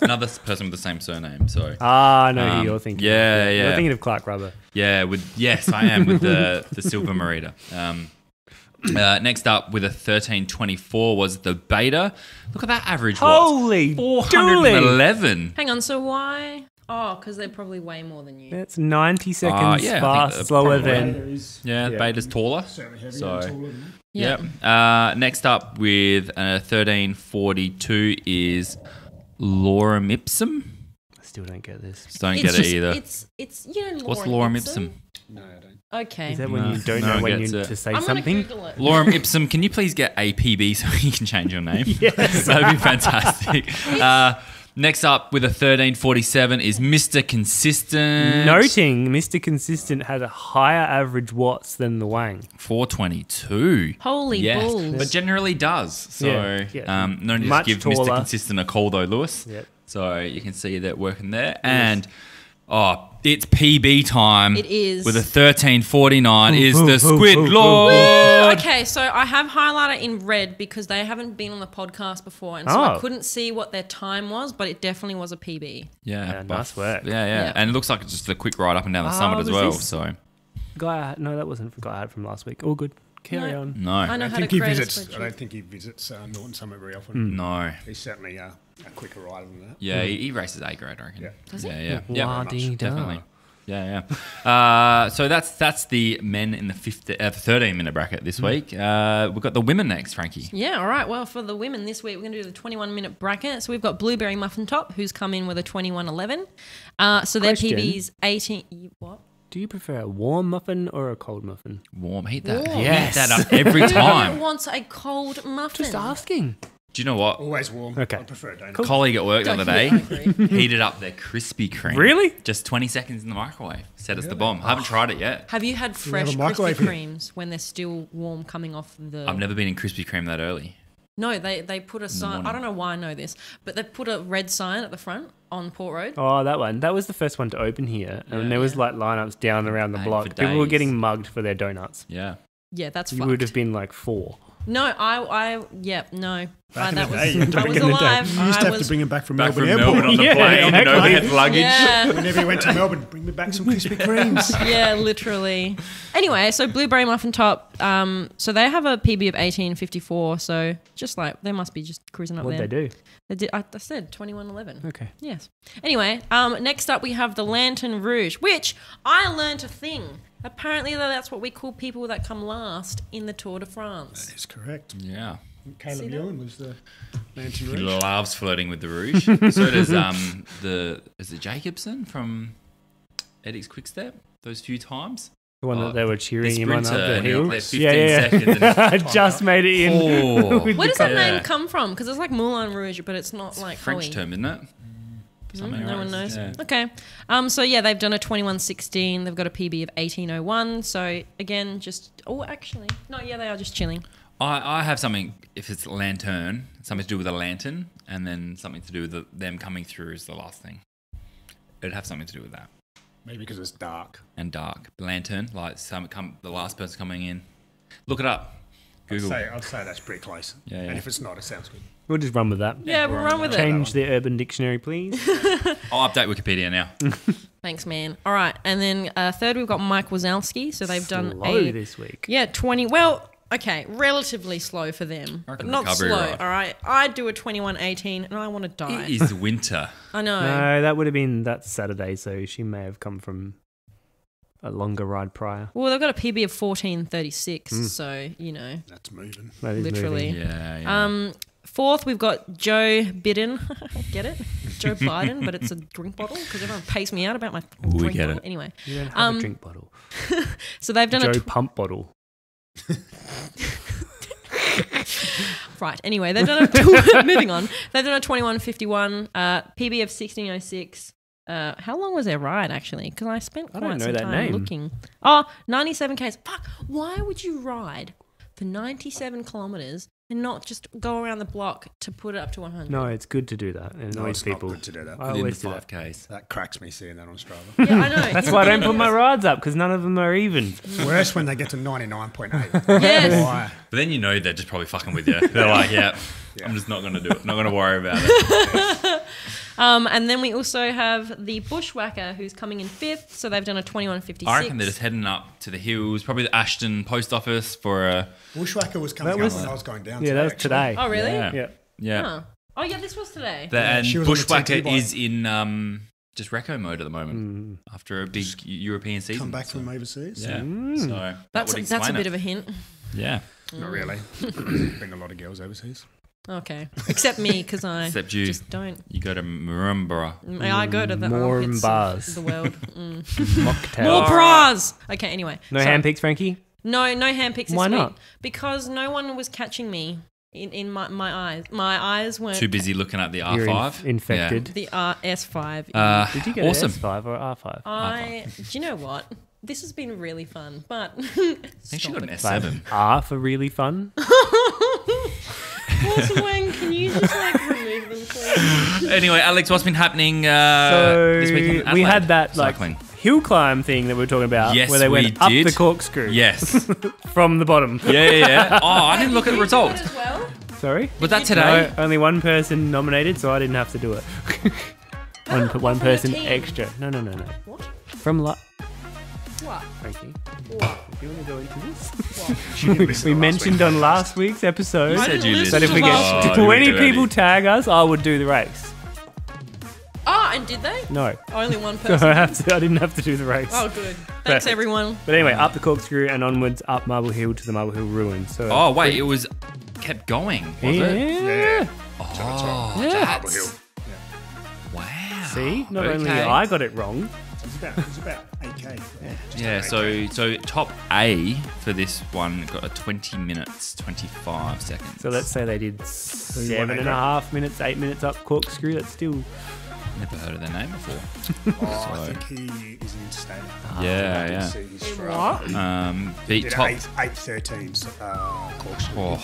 another person with the same surname. So
I know who you're thinking.
yeah,
of.
yeah.
You're thinking of Clark Rubber.
yeah, yes, I am with the Silver Merida. Next up with a 13.24 was the Beta. Look at that average.
Holy
watts.
dooly.
411.
Hang on, so why? Oh, because they're probably way more than you.
That's 90 seconds
yeah, I think
fast,
that's
slower
probably-
than.
Yeah, the Beta's taller.
Certainly heavier
So-
and taller than
Yep. Next up with a 13.42 is Lorem Ipsum.
I still don't get this.
Just don't
It's
get it
just-
either.
It's you know.
What's Lorem Ipsum?
No, I don't.
Okay.
Is that when
No,
you don't
no
know
one
when
gets
you
it.
to say
I'm gonna
something?
Google it.
Lorem Ipsum, can you please get a PB so you can change your name?
Yes.
That'd be fantastic. Next up with a 13.47 is Mr. Consistent.
Noting Mr. Consistent had a higher average watts than the Wang.
422.
Holy
Yes,
balls.
but generally does. So,
Yeah.
no need to
Much
give Mr.
taller.
Consistent a call though, Lewis.
Yep.
So you can see that working there. And, it's PB time.
It is.
With a 13.49 is
ooh,
the
ooh,
Squid
ooh, ooh.
Lord.
Okay, so I have highlighted in red because they haven't been on the podcast before, and so I
Oh.
couldn't see what their time was, but it definitely was a PB.
Yeah,
nice work.
Yeah.
Yeah.
And it looks like it's just a quick ride up and down the summit as
was
well.
this-
So,
No, that wasn't the guy I had from last week. All good. Carry
No.
on.
no.
I know
I
how
think
to
he
create a
visits. I
spreadsheet.
don't think he visits Norton Summit very often.
No.
He's certainly a quicker rider than that.
Yeah, he races A grade, I reckon.
Yeah.
Does he?
Yeah, yeah.
La-dee-da.
Definitely. Yeah. So that's the men in the 13-minute bracket this week. We've got the women next, Frankie.
Yeah, all right. Well, for the women this week, we're going to do the 21-minute bracket. So we've got Blueberry Muffin Top, who's come in with a 21.11. So their
Question.
PB's 18... What?
Do you prefer a warm muffin or a cold muffin?
Warm. Heat that.
Warm.
Heat that up every
Who
time.
wants a cold muffin?
Just asking.
Do you know what?
Always warm.
Okay.
I prefer donut.
A colleague at work the other day
I agree.
heated up their Krispy Kreme.
Really?
Just 20 seconds in the microwave. Said it's the bomb. I haven't tried it yet.
Have you had
have
fresh
a
Krispy
microwave here?
Kremes when they're still warm coming off the...
I've never been in Krispy Kreme that early.
No, they put a sign.
morning.
I don't know why I know this, but they put a red sign at the front on Port Road.
Oh, that one. That was the first one to open here. And there was like lineups down around the
Mate,
block.
for
People were
days.
getting mugged for their donuts.
Yeah.
Yeah, that's
You
fucked.
would have been like 4.
No, no.
Back in
That
the
was,
day, you had to
I
bring
was
in the day.
alive.
You used to
I
have to
was,
bring him back from
Back
Melbourne
from
Airport.
Melbourne on the
Yeah,
plane, no
exactly.
head luggage.
yeah,
Whenever you went to Melbourne, bring me back some Krispy Kremes.
yeah, literally. Anyway, so blueberry muffin top. So they have a PB of 1854. So just like they must be just cruising up
What'd
there.
they do?
They did. I said 2111.
Okay.
Yes. Anyway, next up we have the Lantern Rouge, which I learned a thing. Apparently, that's what we call people that come last in the Tour de France.
That's correct.
Yeah.
Caleb
that?
Ewan was the Lantern
He
Rouge.
loves flirting with the Rouge. So does is it Jacobson from Eddie's Quickstep? Those few times.
The one that they were cheering
the
him on up
sprinter,
the
and he
hill.
got there 15 seconds and-
I just made it in.
Oh.
with
Where
the
does that
colour.
Yeah.
name come from? Because it's like Moulin Rouge, but it's not like
French
Hoey.
term, isn't it? Something
No
like
one
that.
knows.
Yeah.
Okay. So yeah, they've done a 2116. They've got a PB of 1801. So again, they are just chilling.
I have something, if it's lantern, something to do with a lantern, and then something to do with them coming through is the last thing. It'd have something to do with that.
Maybe because it's dark.
And dark. Lantern, like the last person coming in. Look it up. Google.
I'd say that's pretty close.
Yeah.
And if it's not, it sounds good.
We'll just run with that.
Yeah, we'll run with it.
Change the Urban Dictionary, please.
I'll update Wikipedia now.
Thanks, man. All right, and then third we've got Mike Wazowski. So they've done
Slow this week.
20. Well, okay, relatively slow for them,
I
but
reckon
not
recovery,
slow.
right.
All right, I do a 2118, and I want to die.
It is winter.
I know.
No, that would have been that Saturday, so she may have come from a longer ride prior.
Well, they've got a PB of 1436, so you know,
That's moving.
That is
literally.
moving.
Yeah.
Fourth, we've got Joe Biden. Get it? Joe Biden, but it's a drink bottle because everyone pays me out about my drink
get
bottle.
it.
Anyway,
You don't have a drink bottle.
so they've done
Joe
a
pump bottle.
right. Anyway, they've done a moving on. They've done a 2151 PB of 1606. How long was their ride actually? Because I spent
I
quite
don't know
some
that
time
name.
looking. Oh, 97 k's. Fuck. Why would you ride for 97 kilometers and not just go around the block to put it up to 100?
No, it's good to do that. It
No,
annoys
it's not
people.
good to do that.
I
Within the
always do that.
5Ks.
That cracks me seeing that on Strava.
Yeah, I know.
That's why I don't put my rides up, because none of them are even.
Worse when they get to 99.8.
Yes.
Why?
But then you know they're just probably fucking with you. They're like, yeah, I'm just not going to do it. Not going to worry about it.
And then we also have the Bushwhacker who's coming in fifth. So they've done a 2156.
I reckon they're just heading up to the hills, probably the Ashton post office for a...
Bushwhacker was coming
That was-
up when I was going down
Yeah, that was
actually.
today.
Oh, really?
Yeah.
Yeah.
Yeah.
Huh. Oh, yeah, this was today.
And
she was on the
Bushwhacker
TT bike.
is in just reco mode at the moment after a big European season.
Come back
so,
from overseas.
Yeah. So that
That's
would
a
explain
bit
it.
of a hint.
Yeah.
Not really. There's been a lot of girls overseas.
Okay. Except me, because I
Except you.
just don't.
You go to Murrumbara.
I go to the
More
armpits
bars.
of the world.
Mocktail.
More bras! Okay, anyway.
No
So-
hand picks, Frankie?
No handpicks this
Why
week.
not?
Because no one was catching me in my eyes. My eyes weren't...
Too busy looking at the
You're
R5.
infected.
The S5.
Yeah.
Did you get
awesome.
an S5 or R5?
Do you know what? This has been really fun, but...
I think she got an S7.
R for really fun.
Awesome, Wang, can you just remove them, please?
Anyway, Alex, what's been happening
So
this week in Adelaide?
we had that
Cycling.
hill climb thing that we were talking about,
Yes,
where they
we
went up
did.
the corkscrew
Yes.
from the bottom.
Yeah. Oh, I didn't look at the results.
As well?
Sorry,
Was that today?
no, only one person nominated, so I didn't have to do it. one
from the
person
team.
extra. No.
What?
From
What?
Frankie,
What?
if you want to go into this,
She didn't listen
we
to last
mentioned
week.
on last week's episode
I
said
didn't
you
listen
that if
to
we
last
get
week.
you
20
didn't do
people
any.
tag us, I would do the race.
Oh, and did they?
No,
Only one
so
person.
I didn't have to do the race.
Oh, good. Thanks,
Perfect.
everyone.
But anyway, up the corkscrew and onwards, up Marble Hill to the Marble Hill ruins. So
Oh, wait, it was kept going, was
yeah.
it?
Yeah.
Oh,
Yeah.
Marble Hill.
wow.
See, not only
Okay.
I got it wrong.
It was about 8K.
Yeah, so top A for this one got a 20 minutes, 25 seconds.
So let's say they did 7.5 minutes, 8 minutes up corkscrew. That's still...
Never heard of their name before.
Oh, I think he is an interstate.
Yeah. Beat
Did
top
8:13 corkscrew.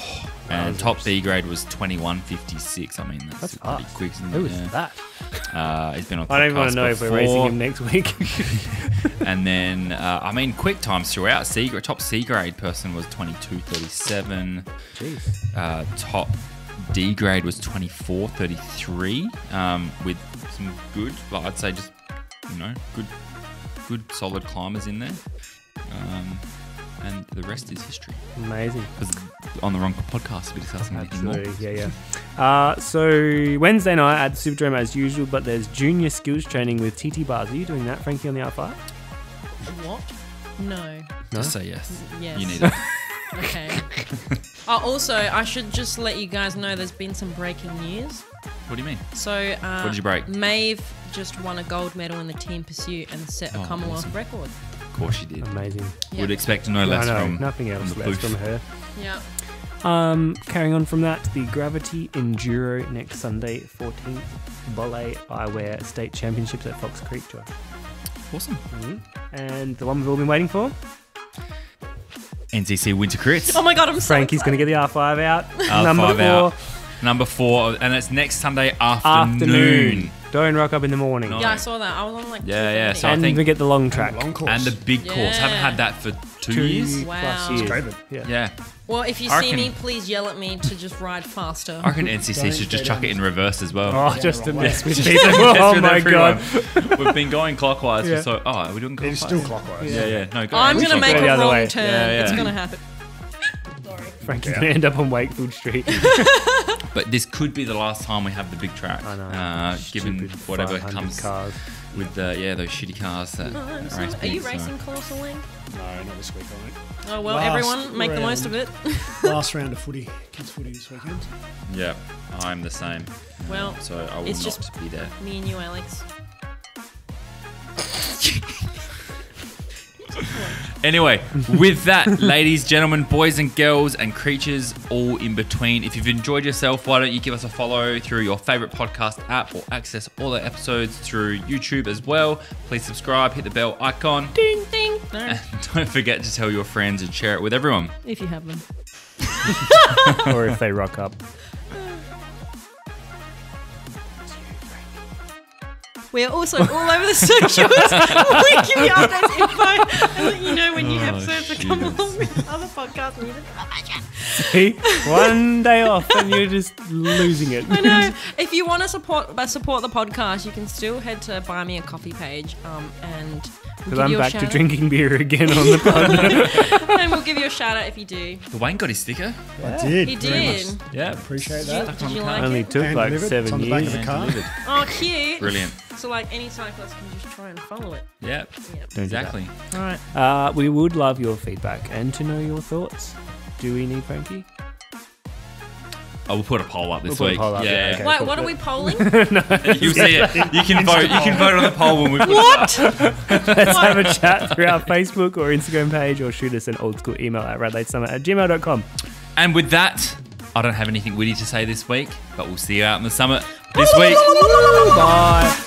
and top B grade was 21.56. I mean, that's pretty
fast.
quick, isn't it?
Who is
Yeah.
that?
He's been on.
I don't even want to know if we're racing
before.
him next week.
And then, quick times throughout. Top C grade person was 22.37.
Jeez.
Top D grade was 24.33. With some good, but I'd say just good solid climbers in there. And the rest is history.
Amazing.
Because on the wrong podcast, we're discussing anything more.
Absolutely, yeah. So Wednesday night at the Superdome as usual, but there's junior skills training with TT bars. Are you doing that, Frankie, on the R5?
What? No.
Just say yes.
Yes.
You need it.
Okay. Also, I should just let you guys know there's been some breaking news.
What do you mean?
So,
What did you break?
Maeve just won a gold medal in the team pursuit and set a Commonwealth
awesome.
record.
Of course you did.
Amazing.
Yeah.
Would expect no less from
nothing else
the
less
booth.
from her.
Yeah.
Carrying on from that, the Gravity Enduro next Sunday, 14th Bolle Eyewear State Championships at Fox Creek, Josh.
Awesome.
And the one we've all been waiting for,
NCC Winter Crits.
Oh my god, I'm so
Frankie's going to get the R5 out.
R5 out. Number 4, and it's next Sunday afternoon.
Don't rock up in the morning.
No.
Yeah, I saw that. I was on like
Yeah.
2:30.
So I
And
think
we get the long track.
Long course.
and the big course. Haven't had that for 2 years.
Wow.
plus years.
COVID.
Yeah.
Well, if you
I
see
reckon-
me, please yell at me to just ride faster.
I reckon NCC should just chuck it in reverse as well.
Oh, just to
wrong
mess
way.
with people.
Mess
Oh
with
my
everyone.
god.
We've been going clockwise.
Yeah.
So, are we doing clockwise?
It's still clockwise.
Yeah. No, go.
I'm
We
going to
should
make
go
the
a
other
wrong
way.
turn.
Yeah.
It's going to happen.
Frankie's going to end up on Wakefield Street.
But this could be the last time we have the big track.
I know.
Given
Stupid
whatever
500
comes
cars.
with those shitty cars that race
Are you
big, so-
racing Colossal Wing?
No, not this week, I won't.
Oh, well,
Last
everyone, make the most of it.
Last round of footy, kids footy this weekend.
Yeah, I'm the same.
Well,
So I will
it's
not
just-
be there.
Me and you, Alex.
Anyway, with that, ladies, gentlemen, boys and girls, and creatures all in between, if you've enjoyed yourself, why don't you give us a follow through your favorite podcast app or access all the episodes through YouTube as well. Please subscribe, hit the bell icon,
Ding, ding. No,
and don't forget to tell your friends and share it with everyone.
if you have them.
Or if they rock up.
We are also all over the socials. We give you updates, info, and let you know when new episodes are coming
Jesus.
along with other podcasts. And you
See? One day off and you're just losing it.
I know. If you want to support the podcast, you can still head to Buy Me a Coffee page, and
Because
we'll
I'm
give you a
back
shout
to
out.
drinking beer again on the pod.
And we'll give you a shout out if you do.
The Wayne got his sticker.
I did.
He
very
did.
much.
Yeah.
Appreciate
Did you,
that.
did you like
Only
it?
took
Hand
like
delivered. It's
7
on the back
years.
of the car.
Delivered.
Oh, cute.
Brilliant.
So, like, any cyclist can just try and follow it.
Yeah,
Yeah.
do
exactly.
All right.
We would love your feedback and to know your thoughts. Do we need Frankie?
Oh, we'll put a poll up this
We'll put a
week.
poll up, yeah, okay.
Wait,
cool.
what are we polling?
You'll see it. You can vote. You can vote on the poll when we put
What?
Let's have a chat through our Facebook or Instagram page or shoot us an old school email at radeladesummit@gmail.com.
And with that, I don't have anything witty to say this week, but we'll see you out in the summit this week.
Bye.